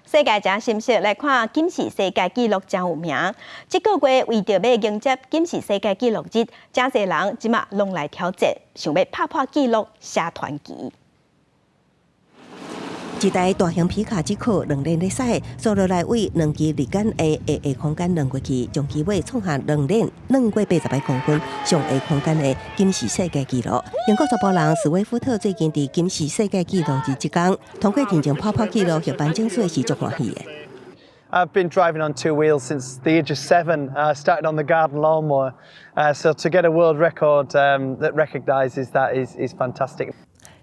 世界正心息来看金氏世界纪录真有名。这个月为着要迎接金氏世界纪录日，真侪人即马拢来挑战，想要拍破纪录、写传奇。一台大型皮卡只靠2年的赛，速度来为2支日间的下空间2过去，将机尾创下2年2过80公分上下空间的金氏世界纪录。英国查甫人史威夫特最近伫金氏世界纪录日即天，通过进前跑纪录入班证书是足欢喜的。I've been driving on 2 wheels since the age of 7. Started on the garden lawnmower, so to get a world record that recognises that is fantastic.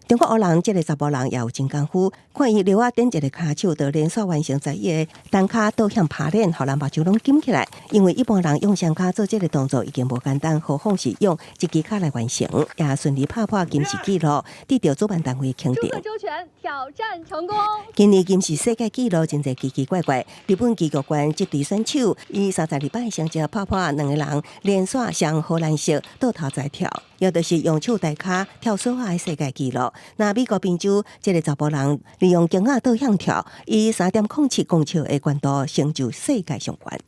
中国黑人这个查甫人也有真功夫，看伊溜啊点一个骹手，就连续完成在伊的单骹倒向爬链，互人目睭拢紧起来。因为一般人用双骹做这个动作已经无简单，何况是用一支骹来完成，也顺利拍破金氏纪录，得到主办单位肯定。周全挑战成功。今年金氏世界纪录真侪奇奇怪怪，日本纪录馆一队选手以30礼拜成绩拍破2个人连续上荷兰式倒头再跳，也就是用手带骹跳所有的世界纪录。那美国宾州这个查甫人利用弓仔倒向跳，以3.07公尺的高度成就世界上冠。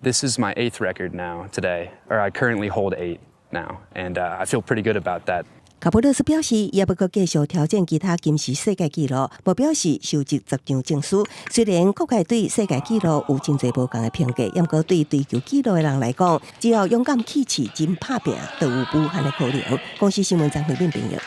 This is my 8th record now today, or I currently hold 8 now, and I feel pretty good about that. 卡普勒斯表示，也不过继续挑战其他金氏世界纪录，目标是收集10张证书。虽然国界对世界纪录有真侪无同的评价，不过对追求纪录的人来讲，只要勇敢起齿、真拍拼，都有无限的可能。公司新闻张慧敏朋友。